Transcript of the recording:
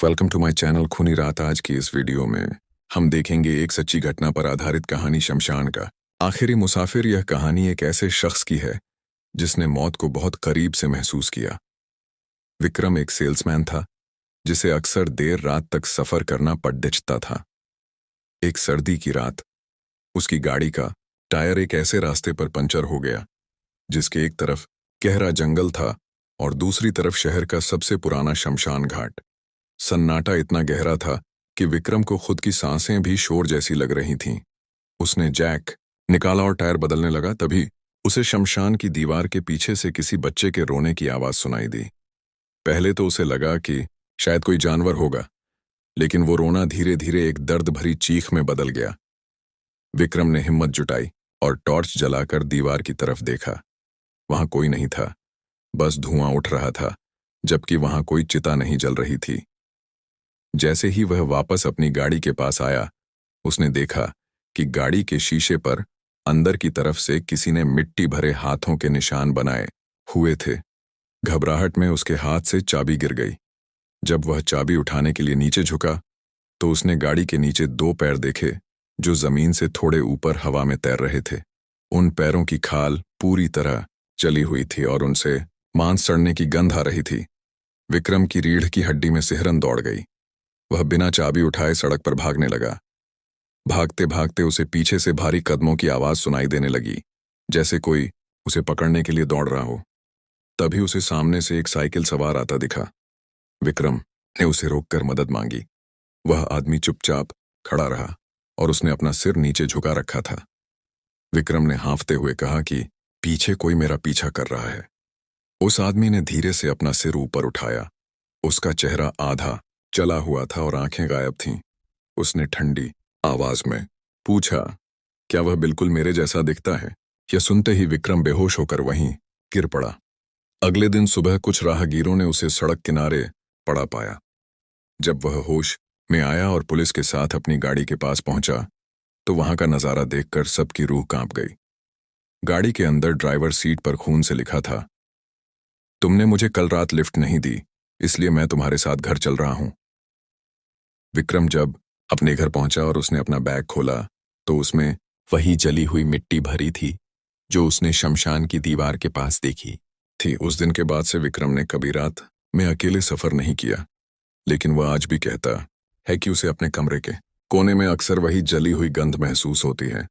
Welcome to my channel खूनी रात। आज की इस वीडियो में हम देखेंगे एक सच्ची घटना पर आधारित कहानी शमशान का आखिरी मुसाफिर। यह कहानी एक ऐसे शख्स की है जिसने मौत को बहुत करीब से महसूस किया। विक्रम एक सेल्समैन था जिसे अक्सर देर रात तक सफर करना पड़ता था। एक सर्दी की रात उसकी गाड़ी का टायर एक ऐसे रास्ते पर पंचर हो गया जिसके एक तरफ गहरा जंगल था और दूसरी तरफ शहर का सबसे पुराना शमशान घाट। सन्नाटा इतना गहरा था कि विक्रम को खुद की सांसें भी शोर जैसी लग रही थीं। उसने जैक निकाला और टायर बदलने लगा। तभी उसे शमशान की दीवार के पीछे से किसी बच्चे के रोने की आवाज सुनाई दी। पहले तो उसे लगा कि शायद कोई जानवर होगा, लेकिन वो रोना धीरे धीरे एक दर्द भरी चीख में बदल गया। विक्रम ने हिम्मत जुटाई और टॉर्च जलाकर दीवार की तरफ देखा। वहां कोई नहीं था, बस धुआं उठ रहा था, जबकि वहां कोई चिता नहीं जल रही थी। जैसे ही वह वापस अपनी गाड़ी के पास आया, उसने देखा कि गाड़ी के शीशे पर अंदर की तरफ से किसी ने मिट्टी भरे हाथों के निशान बनाए हुए थे। घबराहट में उसके हाथ से चाबी गिर गई। जब वह चाबी उठाने के लिए नीचे झुका तो उसने गाड़ी के नीचे दो पैर देखे जो जमीन से थोड़े ऊपर हवा में तैर रहे थे। उन पैरों की खाल पूरी तरह चली हुई थी और उनसे मांस सड़ने की गंध आ रही थी। विक्रम की रीढ़ की हड्डी में सिहरन दौड़ गई। वह बिना चाबी उठाए सड़क पर भागने लगा। भागते भागते उसे पीछे से भारी कदमों की आवाज सुनाई देने लगी, जैसे कोई उसे पकड़ने के लिए दौड़ रहा हो। तभी उसे सामने से एक साइकिल सवार आता दिखा। विक्रम ने उसे रोककर मदद मांगी। वह आदमी चुपचाप खड़ा रहा और उसने अपना सिर नीचे झुका रखा था। विक्रम ने हाँफते हुए कहा कि पीछे कोई मेरा पीछा कर रहा है। उस आदमी ने धीरे से अपना सिर ऊपर उठाया। उसका चेहरा आधा चला हुआ था और आंखें गायब थीं। उसने ठंडी आवाज में पूछा, क्या वह बिल्कुल मेरे जैसा दिखता है? यह सुनते ही विक्रम बेहोश होकर वहीं गिर पड़ा। अगले दिन सुबह कुछ राहगीरों ने उसे सड़क किनारे पड़ा पाया। जब वह होश में आया और पुलिस के साथ अपनी गाड़ी के पास पहुंचा तो वहां का नजारा देखकर सबकी रूह कांप गई। गाड़ी के अंदर ड्राइवर सीट पर खून से लिखा था, तुमने मुझे कल रात लिफ्ट नहीं दी, इसलिए मैं तुम्हारे साथ घर चल रहा हूं। विक्रम जब अपने घर पहुंचा और उसने अपना बैग खोला तो उसमें वही जली हुई मिट्टी भरी थी जो उसने शमशान की दीवार के पास देखी थी। उस दिन के बाद से विक्रम ने कभी रात में अकेले सफर नहीं किया, लेकिन वह आज भी कहता है कि उसे अपने कमरे के कोने में अक्सर वही जली हुई गंध महसूस होती है।